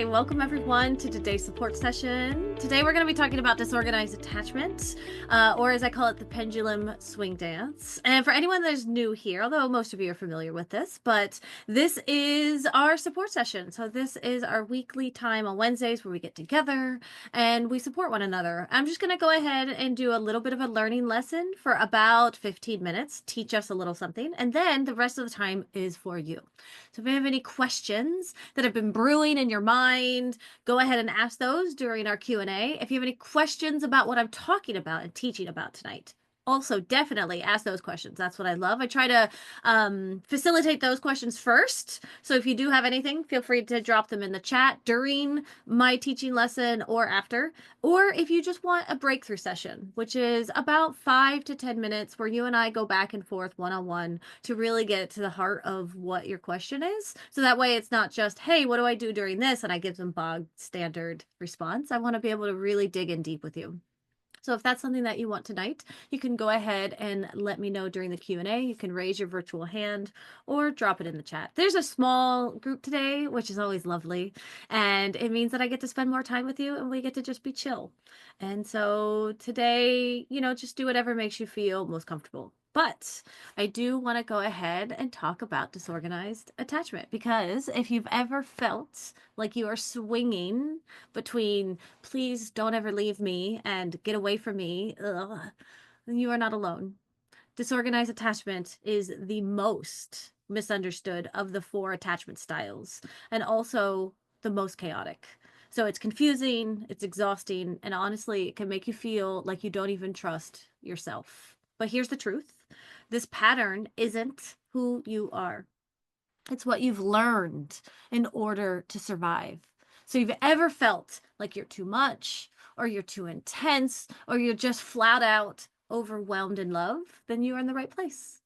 Hi, welcome everyone to today's support session. Today we're going to be talking about disorganized attachment, or as I call it, the Pendulum Swing Dance. And for anyone that's new here, although most of you are familiar with this, but this is our support session. So this is our weekly time on Wednesdays where we get together and we support one another. I'm just going to go ahead and do a little bit of a learning lesson for about 15 minutes, teach us a little something, and then the rest of the time is for you. So if you have any questions that have been brewing in your mind, go ahead and ask those during our Q&A. If you have any questions about what I'm talking about and teaching about tonight, also definitely ask those questions. That's what I love. I try to facilitate those questions first. So if you do have anything, feel free to drop them in the chat during my teaching lesson or after. Or if you just want a breakthrough session, which is about 5 to 10 minutes where you and I go back and forth one-on-one to really get to the heart of what your question is. So that way it's not just, hey, what do I do during this? And I give them bog standard response. I want to be able to really dig in deep with you. So if that's something that you want tonight, you can go ahead and let me know during the Q&A. You can raise your virtual hand or drop it in the chat. There's a small group today, which is always lovely. And it means that I get to spend more time with you and we get to just be chill. And so today, just do whatever makes you feel most comfortable. But I do want to go ahead and talk about disorganized attachment, because if you've ever felt like you are swinging between please don't ever leave me and get away from me, then you are not alone. Disorganized attachment is the most misunderstood of the 4 attachment styles, and also the most chaotic. So it's confusing, it's exhausting, and honestly, it can make you feel like you don't even trust yourself. But here's the truth. This pattern isn't who you are. It's what you've learned in order to survive. So if you've ever felt like you're too much, or you're too intense, or you're just flat out overwhelmed in love, then you are in the right place.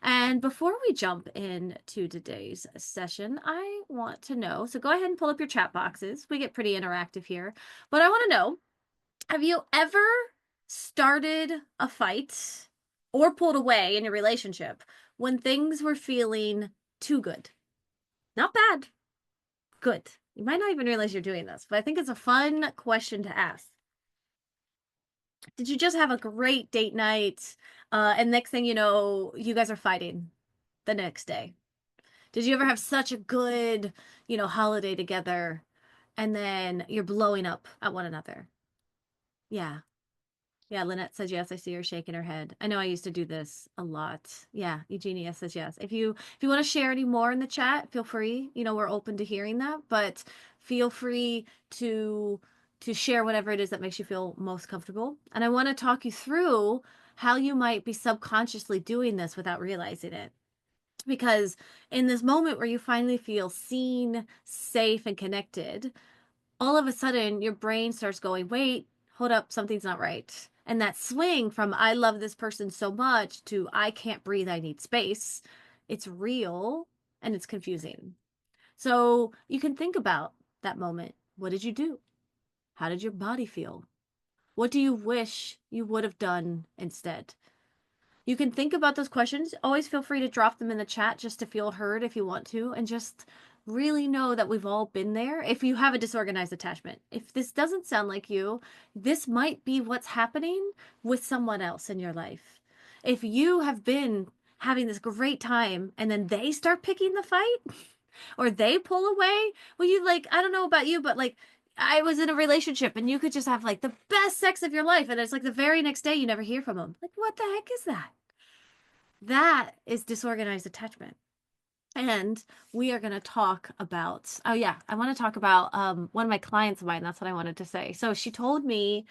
And before we jump into today's session, I want to know, so go ahead and pull up your chat boxes. We get pretty interactive here, but I want to know, have you ever started a fight or pulled away in your relationship when things were feeling too good? Not bad, good. You might not even realize you're doing this, but I think it's a fun question to ask. Did you just have a great date night, and next thing you know, you guys are fighting the next day? Did you ever have such a good, holiday together, and then you're blowing up at one another? Yeah. Yeah, Lynette says yes. I see her shaking her head. I know I used to do this a lot. Yeah, Eugenia says yes. If you want to share any more in the chat, feel free. We're open to hearing that, but feel free to share whatever it is that makes you feel most comfortable. And I want to talk you through how you might be subconsciously doing this without realizing it. Because in this moment where you finally feel seen, safe, and connected, all of a sudden your brain starts going, wait, hold up, something's not right. And that swing from I love this person so much to I can't breathe, I need space, it's real and it's confusing. So you can think about that moment. What did you do? How did your body feel? What do you wish you would have done instead? You can think about those questions. Always feel free to drop them in the chat just to feel heard if you want to, and just really know that we've all been there. If you have a disorganized attachment, if this doesn't sound like you, this might be what's happening with someone else in your life. If you have been having this great time and then they start picking the fight or they pull away, well, I don't know about you, but I was in a relationship and you could just have the best sex of your life, and it's the very next day you never hear from them. What the heck is that? That is disorganized attachment. And we are going to talk about, I want to talk about one of my clients of mine. That's what I wanted to say. So she told me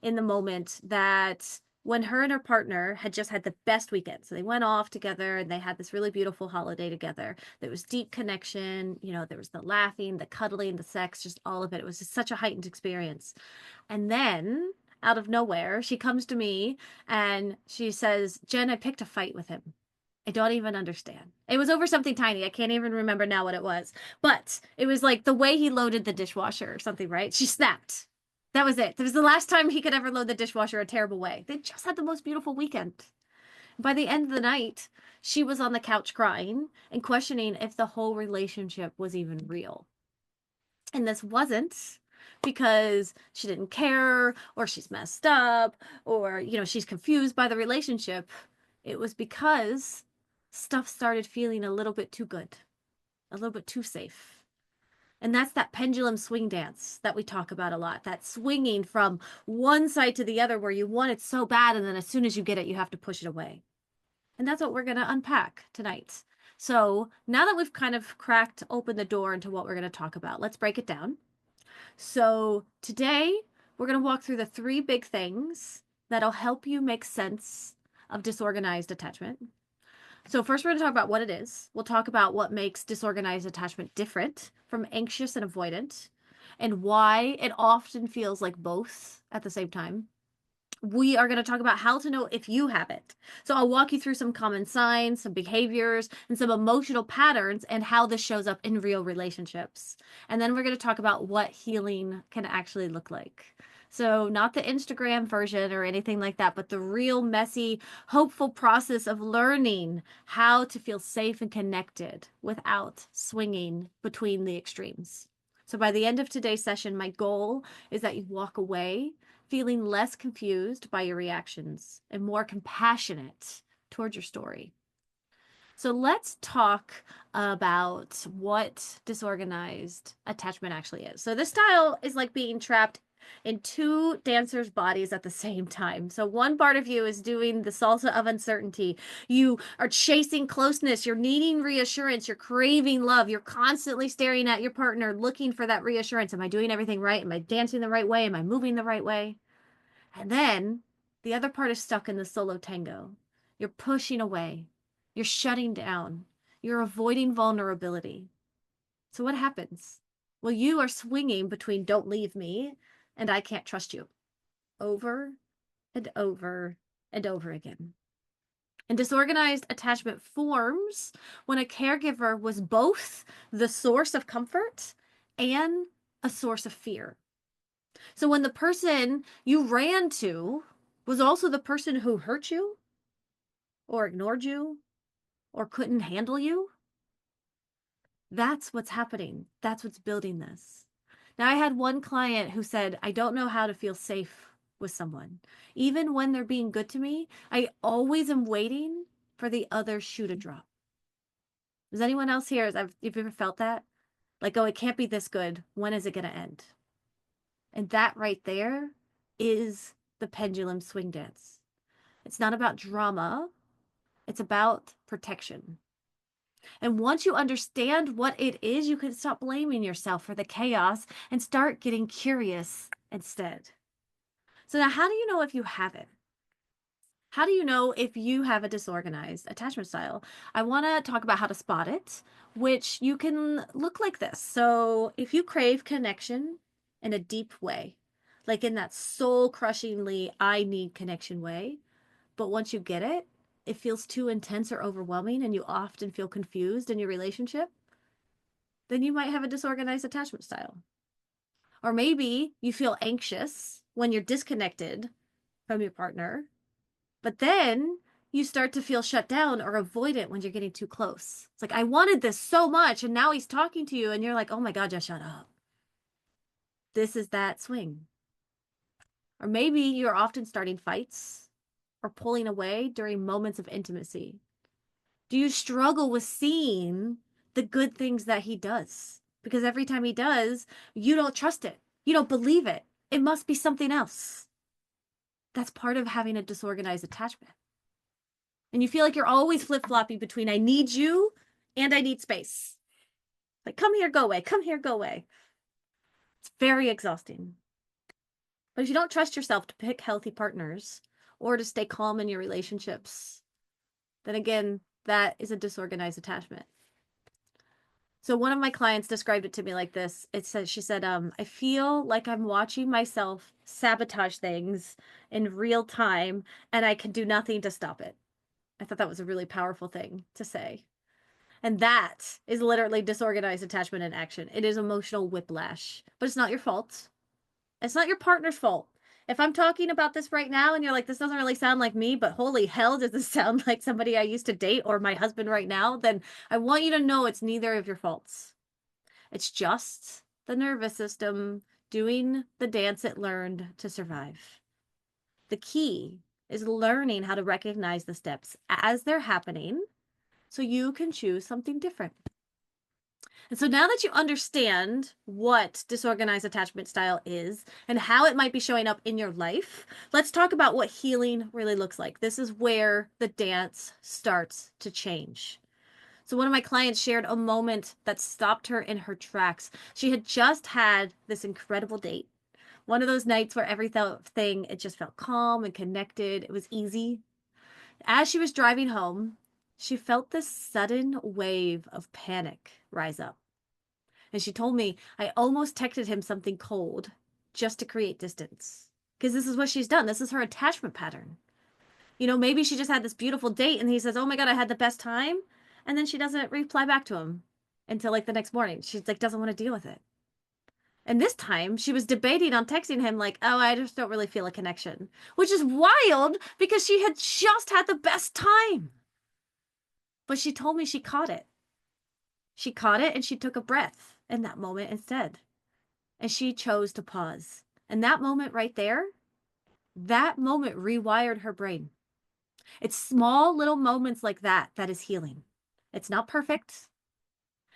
in the moment that when her and her partner had just had the best weekend, so they went off together and they had this really beautiful holiday together. There was deep connection, there was the laughing, the cuddling, the sex, just all of it. It was just such a heightened experience. And then out of nowhere, she comes to me and she says, Jen, I picked a fight with him. I don't even understand. It was over something tiny. I can't even remember now what it was. But it was the way he loaded the dishwasher or something, right? She snapped. That was it. It was the last time he could ever load the dishwasher a terrible way. They just had the most beautiful weekend. By the end of the night, she was on the couch crying and questioning if the whole relationship was even real. And this wasn't because she didn't care or she's messed up or, she's confused by the relationship. It was because stuff started feeling a little bit too good, a little bit too safe. And that's that pendulum swing dance that we talk about a lot. That swinging from one side to the other where you want it so bad, and then as soon as you get it, you have to push it away. And that's what we're going to unpack tonight. So now that we've kind of cracked open the door into what we're going to talk about, let's break it down. So today we're going to walk through the 3 big things that'll help you make sense of disorganized attachment. So first we're going to talk about what it is. We'll talk about what makes disorganized attachment different from anxious and avoidant and why it often feels like both at the same time. We are going to talk about how to know if you have it. So I'll walk you through some common signs, some behaviors, and some emotional patterns and how this shows up in real relationships. And then we're going to talk about what healing can actually look like. So not the Instagram version or anything like that, but the real messy, hopeful process of learning how to feel safe and connected without swinging between the extremes. So by the end of today's session, my goal is that you walk away feeling less confused by your reactions and more compassionate towards your story. So let's talk about what disorganized attachment actually is. So this style is like being trapped in 2 dancers' bodies at the same time. So one part of you is doing the salsa of uncertainty. You are chasing closeness. You're needing reassurance. You're craving love. You're constantly staring at your partner, looking for that reassurance. Am I doing everything right? Am I dancing the right way? Am I moving the right way? And then the other part is stuck in the solo tango. You're pushing away. You're shutting down. You're avoiding vulnerability. So what happens? Well, you are swinging between don't leave me and I can't trust you over and over and over again. And disorganized attachment forms when a caregiver was both the source of comfort and a source of fear. So when the person you ran to was also the person who hurt you or ignored you or couldn't handle you, that's what's happening. That's what's building this. Now, I had one client who said, I don't know how to feel safe with someone. Even when they're being good to me, I always am waiting for the other shoe to drop. Does anyone else here, have you ever felt that? Like, oh, it can't be this good. When is it going to end? And that right there is the pendulum swing dance. It's not about drama. It's about protection. And once you understand what it is, you can stop blaming yourself for the chaos and start getting curious instead. So now, how do you know if you have it? How do you know if you have a disorganized attachment style? I want to talk about how to spot it, which you can look like this. So if you crave connection in a deep way, like in that soul crushingly, I need connection way, but once you get it, it feels too intense or overwhelming and you often feel confused in your relationship, then you might have a disorganized attachment style. Or maybe you feel anxious when you're disconnected from your partner, but then you start to feel shut down or avoidant when you're getting too close. It's like, I wanted this so much, and now he's talking to you, and you're like, oh my God, just shut up. This is that swing. Or maybe you're often starting fights or pulling away during moments of intimacy. Do you struggle with seeing the good things that he does? Because every time he does, you don't trust it. You don't believe it. It must be something else. That's part of having a disorganized attachment. And you feel like you're always flip-flopping between I need you and I need space. Like, come here, go away. Come here, go away. It's very exhausting. But if you don't trust yourself to pick healthy partners or to stay calm in your relationships, then again, that is a disorganized attachment. So one of my clients described it to me like this. She said, I feel like I'm watching myself sabotage things in real time and I can do nothing to stop it. I thought that was a really powerful thing to say. And that is literally disorganized attachment in action. It is emotional whiplash, but it's not your fault. It's not your partner's fault. If I'm talking about this right now and you're like, this doesn't really sound like me, but holy hell, does this sound like somebody I used to date or my husband right now? Then I want you to know it's neither of your faults. It's just the nervous system doing the dance it learned to survive. The key is learning how to recognize the steps as they're happening so you can choose something different. And so now that you understand what disorganized attachment style is and how it might be showing up in your life, let's talk about what healing really looks like. This is where the dance starts to change. So one of my clients shared a moment that stopped her in her tracks. She had just had this incredible date. One of those nights where everything, it just felt calm and connected. It was easy. As she was driving home, she felt this sudden wave of panic rise up. And she told me, I almost texted him something cold just to create distance. Because this is what she's done. This is her attachment pattern. Maybe she just had this beautiful date and he says, oh my God, I had the best time. And then she doesn't reply back to him until like the next morning. She's like, doesn't want to deal with it. And this time she was debating on texting him like, oh, I just don't really feel a connection, which is wild because she had just had the best time. But she told me she caught it. She caught it and she took a breath in that moment instead. And she chose to pause. And that moment right there, that moment rewired her brain. It's small little moments like that that is healing. It's not perfect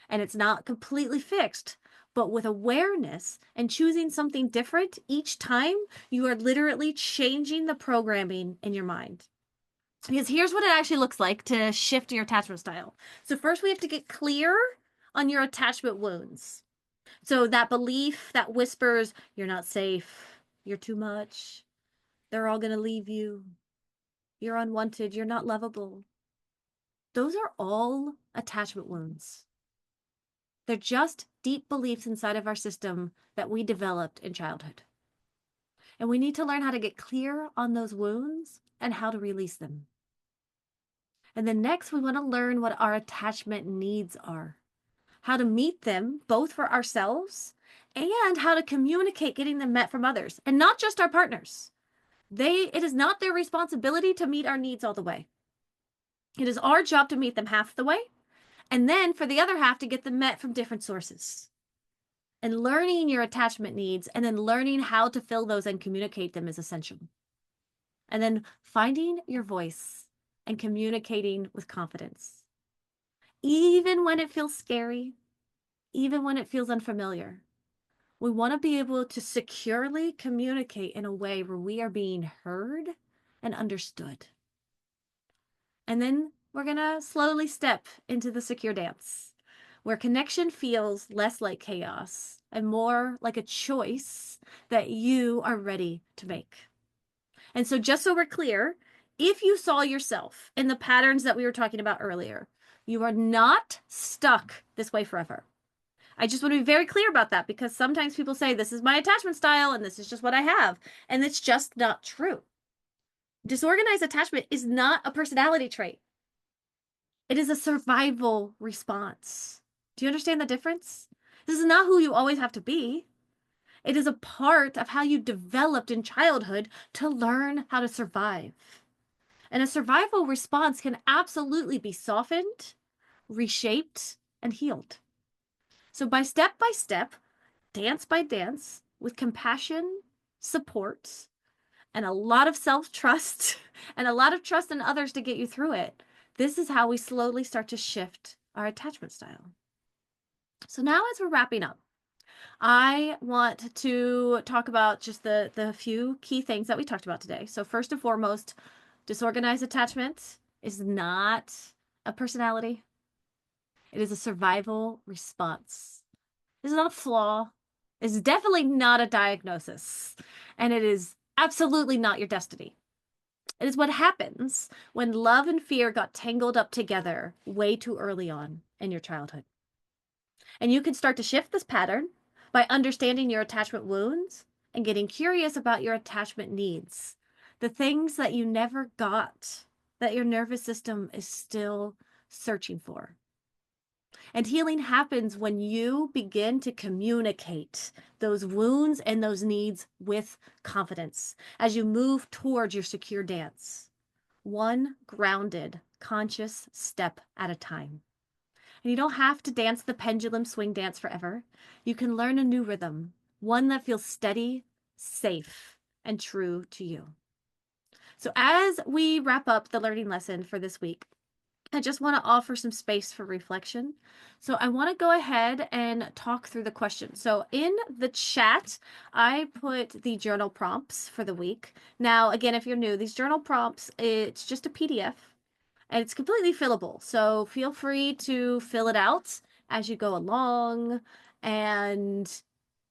and it's not completely fixed, but with awareness and choosing something different each time, you are literally changing the programming in your mind. Because here's what it actually looks like to shift your attachment style. So first we have to get clear on your attachment wounds. So that belief that whispers, you're not safe, you're too much, they're all going to leave you, you're unwanted, you're not lovable. Those are all attachment wounds. They're just deep beliefs inside of our system that we developed in childhood. And we need to learn how to get clear on those wounds and how to release them. And then next, we want to learn what our attachment needs are, how to meet them both for ourselves and how to communicate getting them met from others, and not just our partners. It is not their responsibility to meet our needs all the way. It is our job to meet them half the way, and then for the other half to get them met from different sources. And learning your attachment needs and then learning how to fill those and communicate them is essential. And then finding your voice and communicating with confidence. Even when it feels scary, even when it feels unfamiliar, we want to be able to securely communicate in a way where we are being heard and understood. And then we're going to slowly step into the secure dance, where connection feels less like chaos and more like a choice that you are ready to make. And so just so we're clear, if you saw yourself in the patterns that we were talking about earlier, you are not stuck this way forever. I just want to be very clear about that because sometimes people say, this is my attachment style and this is just what I have. And it's just not true. Disorganized attachment is not a personality trait. It is a survival response. Do you understand the difference? This is not who you always have to be. It is a part of how you developed in childhood to learn how to survive. And a survival response can absolutely be softened, reshaped, and healed. So by step, dance by dance, with compassion, support, and a lot of self-trust, and a lot of trust in others to get you through it, this is how we slowly start to shift our attachment style. So now as we're wrapping up, I want to talk about just the few key things that we talked about today. So first and foremost, disorganized attachment is not a personality. It is a survival response. This is not a flaw. It's definitely not a diagnosis. And it is absolutely not your destiny. It is what happens when love and fear got tangled up together way too early on in your childhood. And you can start to shift this pattern by understanding your attachment wounds and getting curious about your attachment needs. The things that you never got, that your nervous system is still searching for. And healing happens when you begin to communicate those wounds and those needs with confidence as you move towards your secure dance, one grounded, conscious step at a time. And you don't have to dance the pendulum swing dance forever. You can learn a new rhythm, one that feels steady, safe, and true to you. So as we wrap up the learning lesson for this week, I just want to offer some space for reflection. So I want to go ahead and talk through the questions. So in the chat, I put the journal prompts for the week. Now, again, if you're new, these journal prompts, it's just a PDF and it's completely fillable. So feel free to fill it out as you go along. And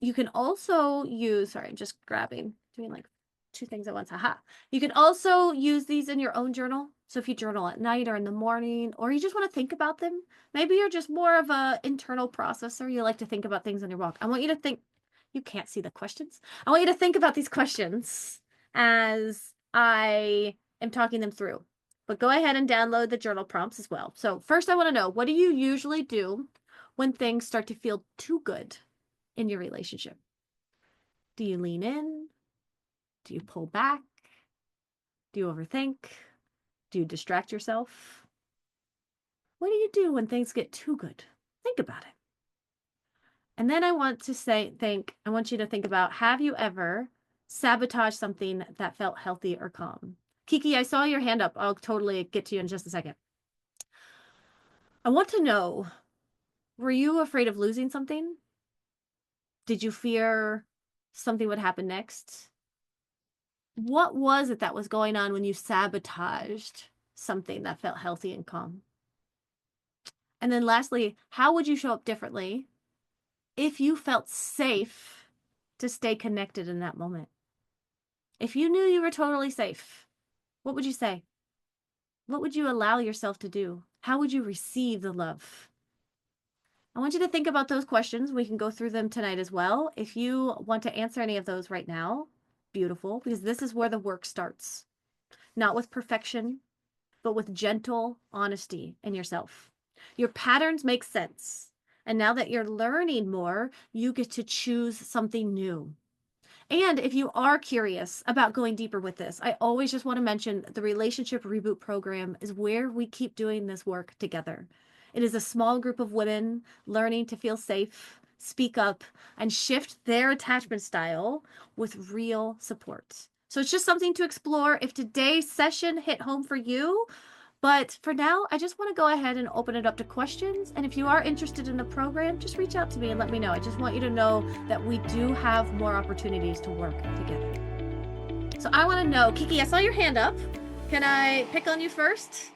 you can also use, sorry, I'm just doing like two things at once. Haha. You can also use these in your own journal. So if you journal at night or in the morning, or you just want to think about them, maybe you're just more of a internal processor. You like to think about things on your walk. I want you to think, you can't see the questions. I want you to think about these questions as I am talking them through. But go ahead and download the journal prompts as well. So first I want to know, what do you usually do when things start to feel too good in your relationship? Do you lean in? Do you pull back? Do you overthink? Do you distract yourself? What do you do when things get too good? Think about it. And then I want you to think about, have you ever sabotaged something that felt healthy or calm? Kiki, I saw your hand up. I'll totally get to you in just a second. I want to know, were you afraid of losing something? Did you fear something would happen next? What was it that was going on when you sabotaged something that felt healthy and calm? And then lastly, how would you show up differently if you felt safe to stay connected in that moment? If you knew you were totally safe, what would you say? What would you allow yourself to do? How would you receive the love? I want you to think about those questions. We can go through them tonight as well. If you want to answer any of those right now, beautiful, because this is where the work starts. Not with perfection, but with gentle honesty in yourself. Your patterns make sense. And now that you're learning more, you get to choose something new. And if you are curious about going deeper with this, I always just want to mention the Relationship Reboot Program is where we keep doing this work together. It is a small group of women learning to feel safe, speak up, and shift their attachment style with real support. So it's just something to explore if today's session hit home for you. But for now, I just want to go ahead and open it up to questions. And if you are interested in the program, just reach out to me and let me know. I just want you to know that we do have more opportunities to work together. So I want to know, Kiki, I saw your hand up. Can I pick on you first?